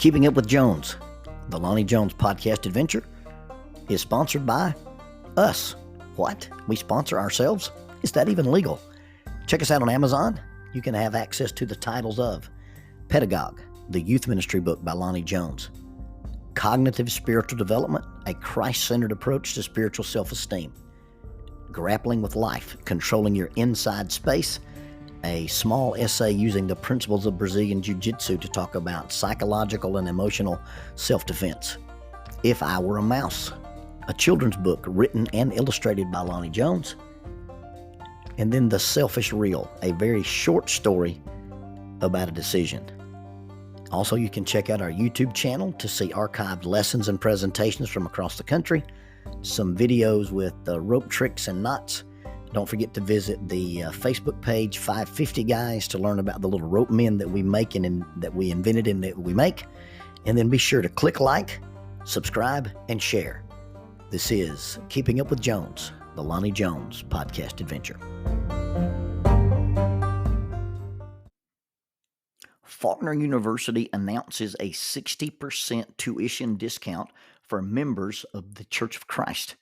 Keeping Up with Jones, the Lonnie Jones podcast adventure, is sponsored by us. What? We sponsor ourselves? Is that even legal? Check us out on Amazon. You can have access to the titles of Pedagogue, the youth ministry book by Lonnie Jones, Cognitive Spiritual Development, a Christ-centered approach to spiritual self-esteem, Grappling with Life, Controlling Your Inside Space, a small essay using the principles of Brazilian Jiu-Jitsu to talk about psychological and emotional self-defense, If I Were a Mouse, a children's book written and illustrated by Lonnie Jones, and then The Selfish Rill, a very short story about a decision. Also, you can check out our YouTube channel to see archived lessons and presentations from across the country, some videos with rope tricks and knots. Don't forget to visit the Facebook page 550 Guys to learn about the little rope men that we make and that we invented and that we make. And then be sure to click like, subscribe, and share. This is Keeping Up with Jones, the Lonnie Jones podcast adventure. Faulkner University announces a 60% tuition discount for members of the Church of Christ.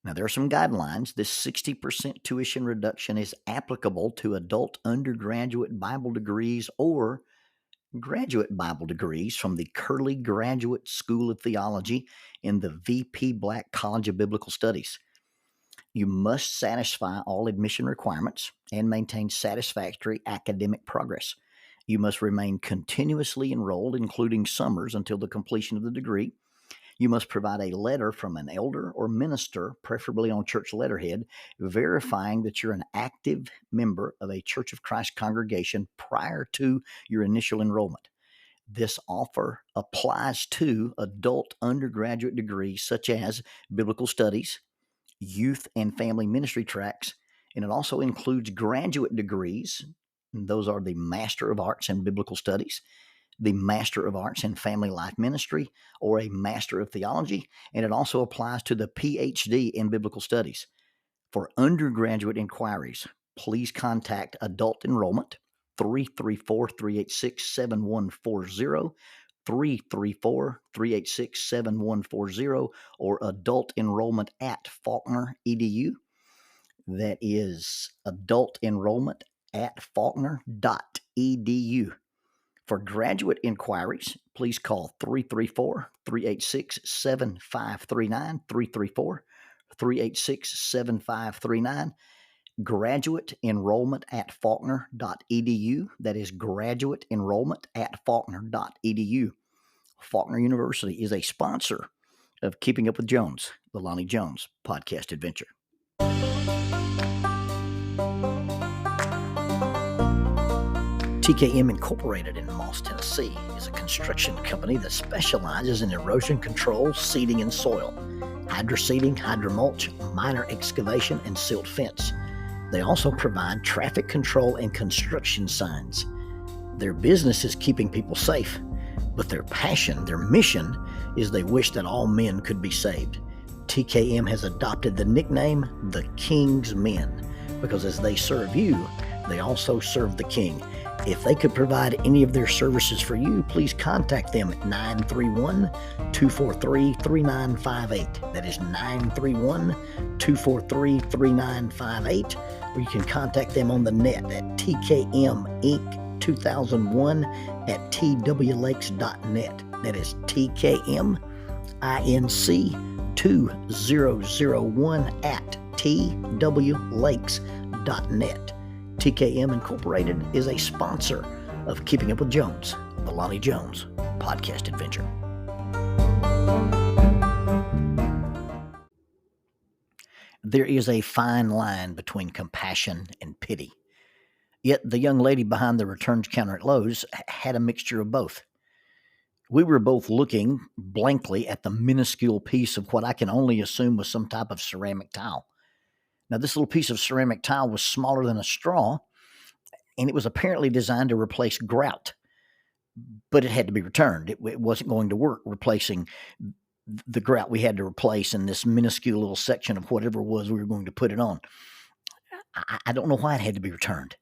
Now, there are some guidelines. This 60% tuition reduction is applicable to adult undergraduate Bible degrees or graduate Bible degrees from the Curley Graduate School of Theology in the VP Black College of Biblical Studies. You must satisfy all admission requirements and maintain satisfactory academic progress. You must remain continuously enrolled, including summers, until the completion of the degree. You must provide a letter from an elder or minister, preferably on church letterhead, verifying that you're an active member of a Church of Christ congregation prior to your initial enrollment. This offer applies to adult undergraduate degrees such as biblical studies, youth and family ministry tracks, and it also includes graduate degrees. And those are the Master of Arts in Biblical Studies, the Master of Arts in Family Life Ministry, or a Master of Theology, and it also applies to the PhD in Biblical Studies. For undergraduate inquiries, please contact Adult Enrollment, 334-386-7140, 334-386-7140, or Adult Enrollment at Faulkner.edu. That is Adult Enrollment at Faulkner.edu. For graduate inquiries, please call 334-386-7539, 334-386-7539. Graduate enrollment at Faulkner.edu. That is graduate enrollment at Faulkner.edu. Faulkner University is a sponsor of Keeping Up with Jones, the Lonnie Jones podcast adventure. TKM Incorporated in Moss, Tennessee is a construction company that specializes in erosion control, seeding, and soil, hydroseeding, hydromulch, minor excavation, and silt fence. They also provide traffic control and construction signs. Their business is keeping people safe, but their passion, their mission, is they wish that all men could be saved. TKM has adopted the nickname the King's Men because as they serve you, they also serve the King. If they could provide any of their services for you, please contact them at 931-243-3958. That is 931-243-3958. Or you can contact them on the net at tkminc2001 at twlakes.net. That is tkminc2001 at twlakes.net. TKM Incorporated is a sponsor of Keeping Up with Jones, the Lonnie Jones podcast adventure. There is a fine line between compassion and pity. Yet the young lady behind the returns counter at Lowe's had a mixture of both. We were both looking blankly at the minuscule piece of what I can only assume was some type of ceramic tile. Now, this little piece of ceramic tile was smaller than a straw, and it was apparently designed to replace grout, but it had to be returned. It wasn't going to work replacing the grout we had to replace in this minuscule little section of whatever it was we were going to put it on. I don't know why it had to be returned.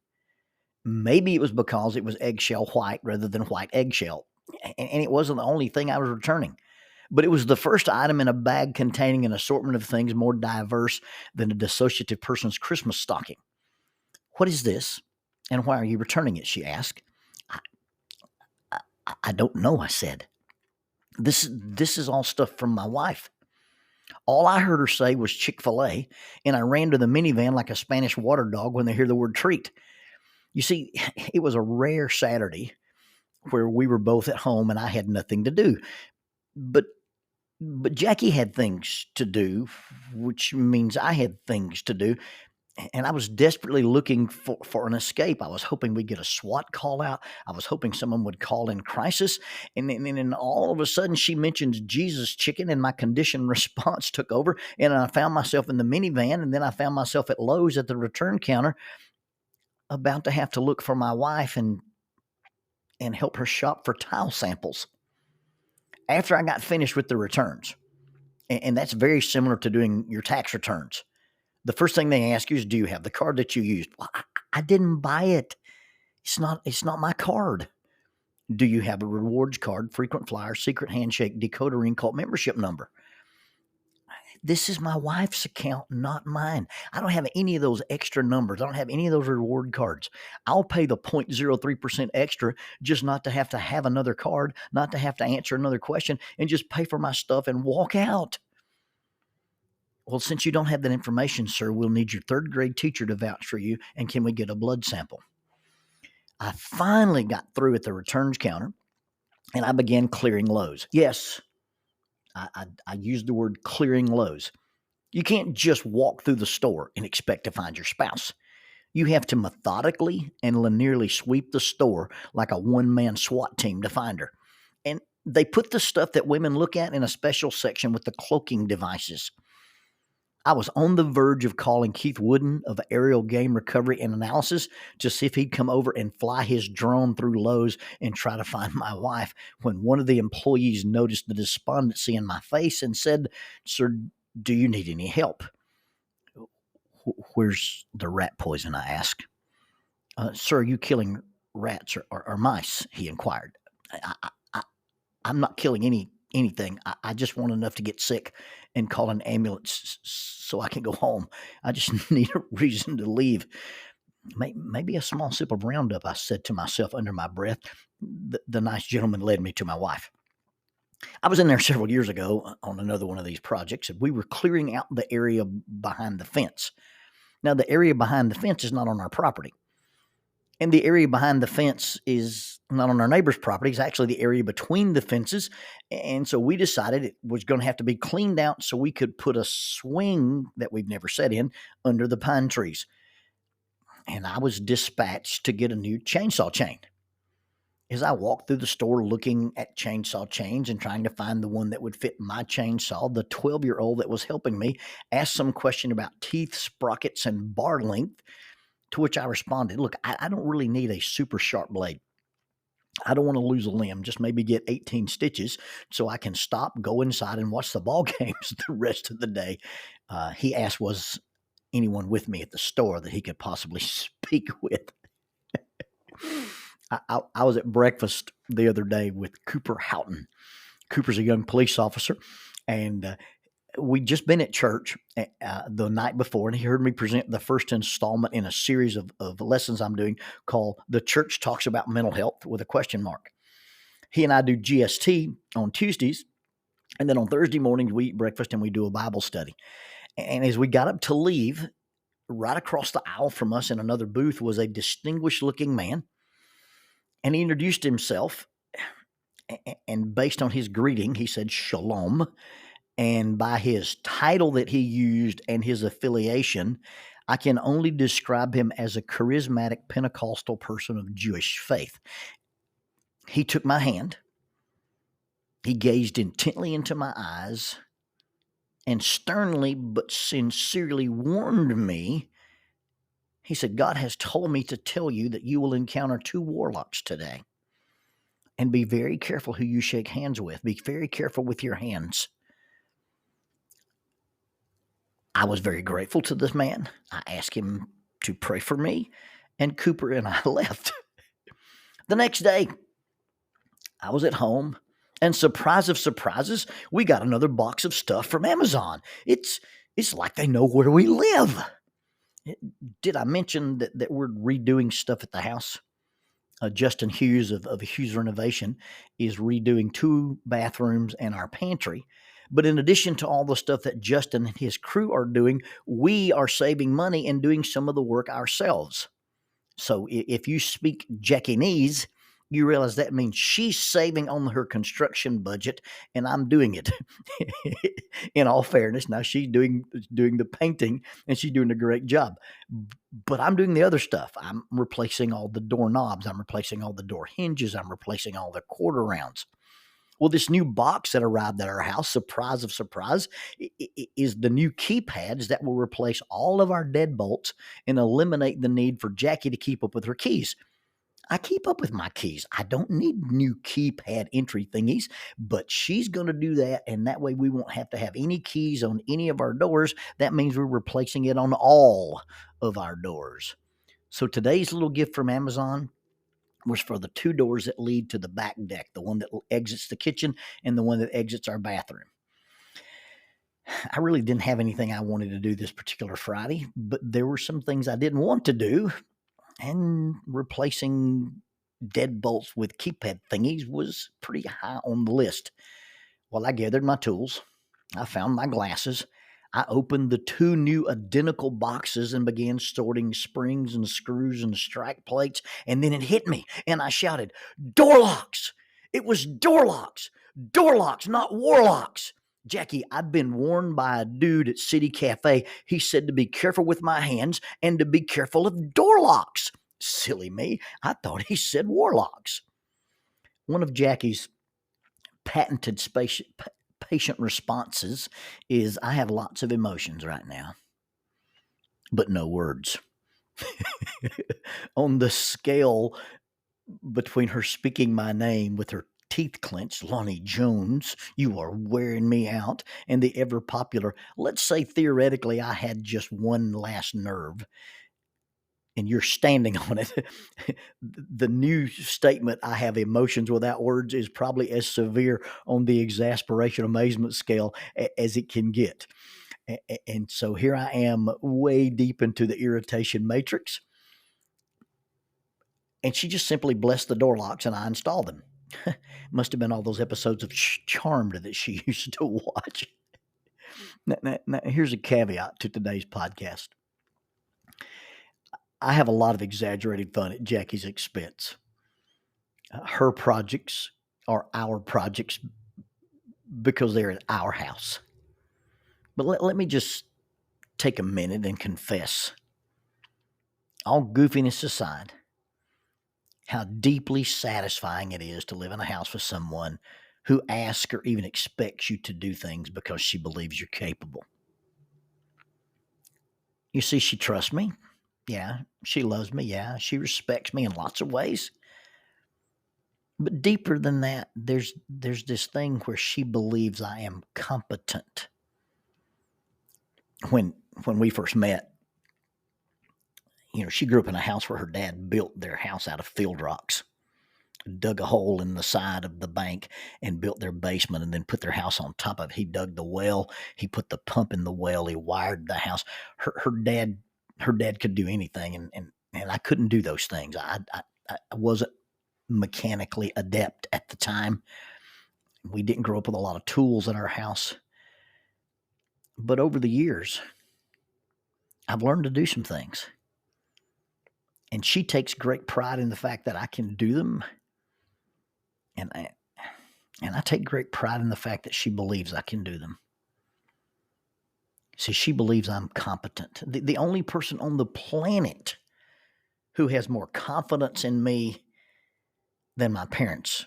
Maybe it was because it was eggshell white rather than white eggshell. And it wasn't the only thing I was returning, but it was the first item in a bag containing an assortment of things more diverse than a dissociative person's Christmas stocking. What is this, and why are you returning it? She asked. I don't know, I said. This is all stuff from my wife. All I heard her say was Chick-fil-A, and I ran to the minivan like a Spanish water dog when they hear the word treat. You see, it was a rare Saturday where we were both at home and I had nothing to do. But Jackie had things to do, which means I had things to do. And I was desperately looking for an escape. I was hoping we'd get a SWAT call out. I was hoping someone would call in crisis. And then all of a sudden she mentions Jesus chicken, and my conditioned response took over. And I found myself in the minivan, and then I found myself at Lowe's at the return counter, about to have to look for my wife and help her shop for tile samples. After I got finished with the returns, and that's very similar to doing your tax returns, the first thing they ask you is, do you have the card that you used? Well, I didn't buy it. It's not my card. Do you have a rewards card, frequent flyer, secret handshake, decoder ring, cult membership number? This is my wife's account, not mine. I don't have any of those extra numbers. I don't have any of those reward cards. I'll pay the 0.03% extra just not to have another card, not to have to answer another question, and just pay for my stuff and walk out. Well, since you don't have that information, sir, we'll need your third grade teacher to vouch for you, and can we get a blood sample? I finally got through at the returns counter, and I began clearing lows. Yes, I used the word clearing lows. You can't just walk through the store and expect to find your spouse. You have to methodically and linearly sweep the store like a one-man SWAT team to find her. And they put the stuff that women look at in a special section with the cloaking devices. I was on the verge of calling Keith Wooden of Aerial Game Recovery and Analysis to see if he'd come over and fly his drone through Lowe's and try to find my wife, when one of the employees noticed the despondency in my face and said, "Sir, do you need any help?" "Where's the rat poison?" I asked. "Sir, are you killing rats or mice?" he inquired. I'm not killing anything. I just want enough to get sick and call an ambulance so I can go home. I just need a reason to leave. Maybe a small sip of Roundup, I said to myself under my breath. The nice gentleman led me to my wife. I was in there several years ago on another one of these projects, and we were clearing out the area behind the fence. Now, the area behind the fence is not on our property. And the area behind the fence is not on our neighbor's property. It's actually the area between the fences. And so we decided it was going to have to be cleaned out so we could put a swing that we've never sat in under the pine trees. And I was dispatched to get a new chainsaw chain. As I walked through the store looking at chainsaw chains and trying to find the one that would fit my chainsaw, the 12-year-old that was helping me asked some question about teeth, sprockets, and bar length. To which I responded, "Look, I don't really need a super sharp blade. I don't want to lose a limb, just maybe get 18 stitches so I can stop, go inside, and watch the ball games the rest of the day." He asked, was anyone with me at the store that he could possibly speak with. I was at breakfast the other day with Cooper Houghton. Cooper's a young police officer, and we'd just been at church the night before, and he heard me present the first installment in a series of lessons I'm doing called "The Church Talks About Mental Health" with a question mark. He and I do GST on Tuesdays, and then on Thursday mornings we eat breakfast and we do a Bible study. And as we got up to leave, right across the aisle from us in another booth was a distinguished-looking man, and he introduced himself, and based on his greeting, he said, "Shalom." And by his title that he used and his affiliation, I can only describe him as a charismatic Pentecostal person of Jewish faith. He took my hand. He gazed intently into my eyes and sternly but sincerely warned me. He said, "God has told me to tell you that you will encounter 2 warlocks today. And be very careful who you shake hands with. Be very careful with your hands." I was very grateful to this man. I asked him to pray for me, and Cooper and I left. The next day, I was at home, and surprise of surprises, we got another box of stuff from Amazon. It's like they know where we live. Did I mention that we're redoing stuff at the house? Justin Hughes of Hughes Renovation is redoing 2 bathrooms and our pantry. But in addition to all the stuff that Justin and his crew are doing, we are saving money and doing some of the work ourselves. So if you speak Jackinese, you realize that means she's saving on her construction budget and I'm doing it. In all fairness, now she's doing the painting and she's doing a great job. But I'm doing the other stuff. I'm replacing all the doorknobs. I'm replacing all the door hinges. I'm replacing all the quarter rounds. Well, this new box that arrived at our house, surprise of surprise, is the new keypads that will replace all of our deadbolts and eliminate the need for Jackie to keep up with her keys. I keep up with my keys. I don't need new keypad entry thingies, but she's going to do that, and that way we won't have to have any keys on any of our doors. That means we're replacing it on all of our doors. So today's little gift from Amazon was for the 2 doors that lead to the back deck, the one that exits the kitchen and the one that exits our bathroom. I really didn't have anything I wanted to do this particular Friday, but there were some things I didn't want to do, and replacing deadbolts with keypad thingies was pretty high on the list. Well, I gathered my tools. I found my glasses. I opened the 2 new identical boxes and began sorting springs and screws and strike plates. And then it hit me and I shouted, "Door locks!" It was door locks. Door locks, not warlocks. Jackie, I've been warned by a dude at City Cafe. He said to be careful with my hands and to be careful of door locks. Silly me. I thought he said warlocks. One of Jackie's patented patient responses is, "I have lots of emotions right now, but no words." On the scale between her speaking my name with her teeth clenched, "Lonnie Jones, you are wearing me out," and the ever popular, "Let's say theoretically I had just one last nerve," and you're standing on it. The new statement, "I have emotions without words," is probably as severe on the exasperation amazement scale as it can get. And so here I am, way deep into the irritation matrix. And she just simply blessed the door locks and I installed them. Must have been all those episodes of Charmed that she used to watch. Now, here's a caveat to today's podcast. I have a lot of exaggerated fun at Jackie's expense. Her projects are our projects because they're at our house. But let me just take a minute and confess, all goofiness aside, how deeply satisfying it is to live in a house with someone who asks or even expects you to do things because she believes you're capable. You see, she trusts me. Yeah. She loves me. Yeah. She respects me in lots of ways. But deeper than that, there's this thing where she believes I am competent. When we first met, she grew up in a house where her dad built their house out of field rocks, dug a hole in the side of the bank and built their basement and then put their house on top of it. He dug the well. He put the pump in the well. He wired the house. Her dad could do anything. And I couldn't do those things. I wasn't mechanically adept at the time. We didn't grow up with a lot of tools in our house. But over the years, I've learned to do some things. And she takes great pride in the fact that I can do them. And I take great pride in the fact that she believes I can do them. See, she believes I'm competent. The only person on the planet who has more confidence in me than my parents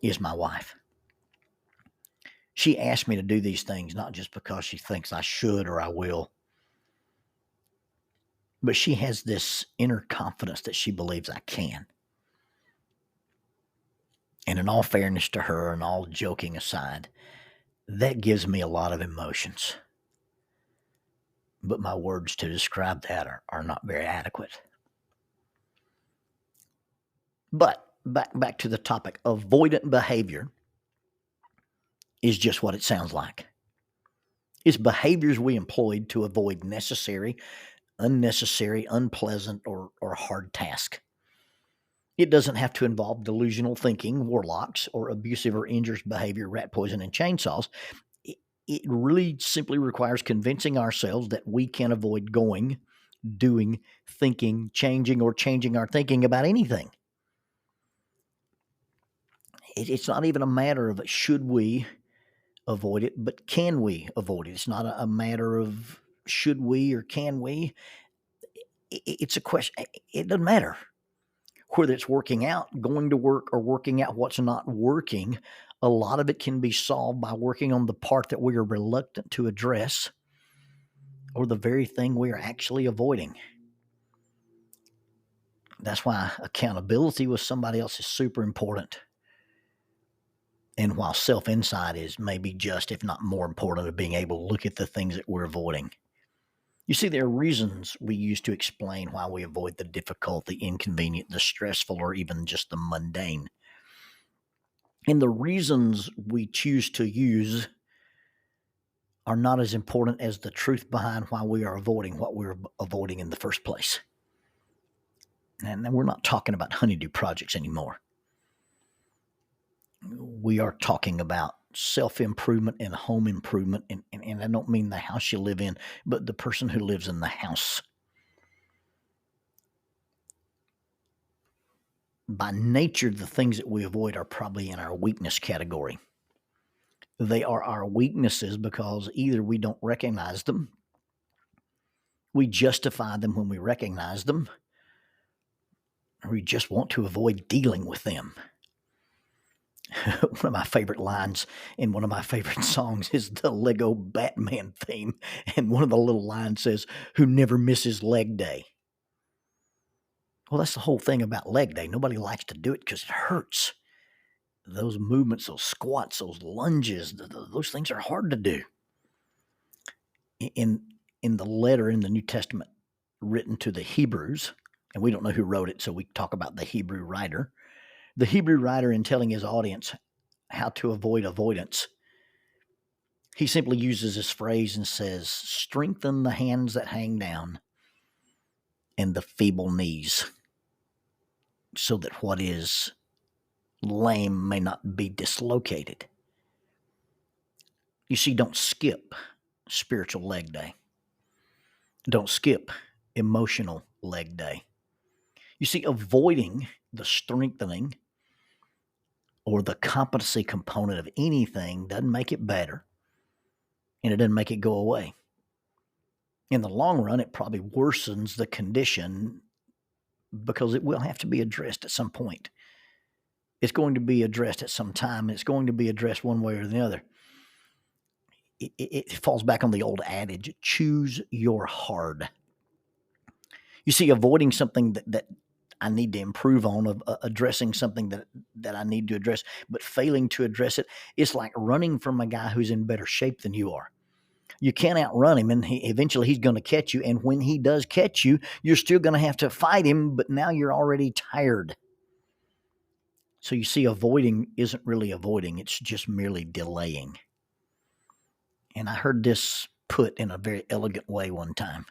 is my wife. She asked me to do these things not just because she thinks I should or I will, but she has this inner confidence that she believes I can. And in all fairness to her and all joking aside, that gives me a lot of emotions. But my words to describe that are not very adequate. But back to the topic. Avoidant behavior is just what it sounds like. It's behaviors we employed to avoid necessary, unnecessary, unpleasant, or hard task. It doesn't have to involve delusional thinking, warlocks, or abusive or injurious behavior, rat poison, and chainsaws. It really simply requires convincing ourselves that we can avoid going, doing, thinking, changing, or changing our thinking about anything. It's not even a matter of should we avoid it, but can we avoid it? It's not a matter of should we or can we. It's a question. It doesn't matter whether it's working out, going to work, or working out what's not working. A lot of it can be solved by working on the part that we are reluctant to address, or the very thing we are actually avoiding. That's why accountability with somebody else is super important. And while self-insight is maybe just, if not more important, of being able to look at the things that we're avoiding. You see, there are reasons we use to explain why we avoid the difficult, the inconvenient, the stressful, or even just the mundane. And the reasons we choose to use are not as important as the truth behind why we are avoiding what we're avoiding in the first place. And we're not talking about honeydew projects anymore. We are talking about self-improvement and home improvement. And I don't mean the house you live in, but the person who lives in the house. By nature, the things that we avoid are probably in our weakness category. They are our weaknesses because either we don't recognize them, we justify them when we recognize them, or we just want to avoid dealing with them. One of my favorite lines in one of my favorite songs is the Lego Batman theme. And one of the little lines says, "Who never misses leg day." Well, that's the whole thing about leg day. Nobody likes to do it because it hurts. Those movements, those squats, those lunges, those things are hard to do. In the letter in the New Testament written to the Hebrews, and we don't know who wrote it, so we talk about the Hebrew writer. The Hebrew writer, in telling his audience how to avoid avoidance, he simply uses this phrase and says, "Strengthen the hands that hang down and the feeble knees, so that what is lame may not be dislocated." You see, don't skip spiritual leg day. Don't skip emotional leg day. You see, avoiding the strengthening or the competency component of anything doesn't make it better, and it doesn't make it go away. In the long run, it probably worsens the condition because it will have to be addressed at some point. It's going to be addressed at some time, and it's going to be addressed one way or the other. It falls back on the old adage, choose your hard. You see, avoiding something that I need to improve on, of addressing something that I need to address, but failing to address it, it's like running from a guy who's in better shape than you are. You can't outrun him, and eventually he's going to catch you. And when he does catch you, you're still going to have to fight him, but now you're already tired. So you see, avoiding isn't really avoiding. It's just merely delaying. And I heard this put in a very elegant way one time.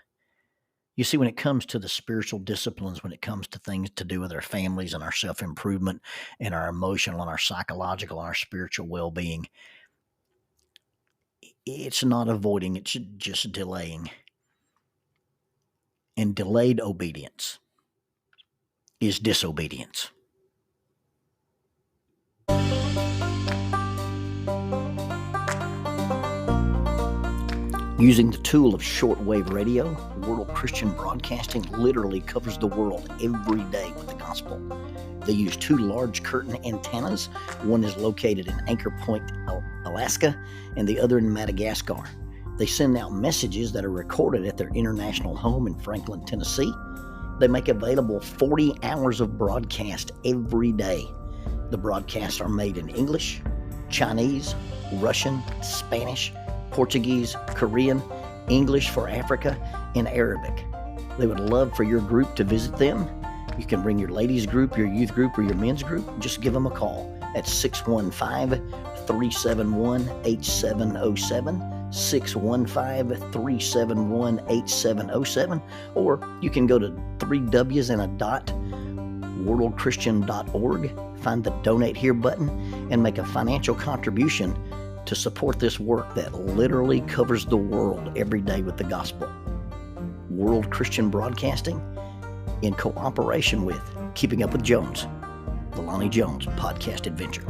You see, when it comes to the spiritual disciplines, when it comes to things to do with our families and our self-improvement and our emotional and our psychological and our spiritual well-being, it's not avoiding, it's just delaying. And delayed obedience is disobedience. Using the tool of shortwave radio, World Christian Broadcasting literally covers the world every day with the gospel. They use 2 large curtain antennas. One is located in Anchor Point, Alaska, and the other in Madagascar. They send out messages that are recorded at their international home in Franklin, Tennessee. They make available 40 hours of broadcast every day. The broadcasts are made in English, Chinese, Russian, Spanish, Portuguese, Korean, English for Africa, and Arabic. They would love for your group to visit them You can bring your ladies group, your youth group, or your men's group. Just give them a call at 615-371-8707. 615-371-8707, or you can go to 3W's and a dot, worldchristian.org, find the donate here button, and make a financial contribution to support this work that literally covers the world every day with the gospel. World Christian Broadcasting, in cooperation with Keeping Up with Jones, the Lonnie Jones podcast adventure.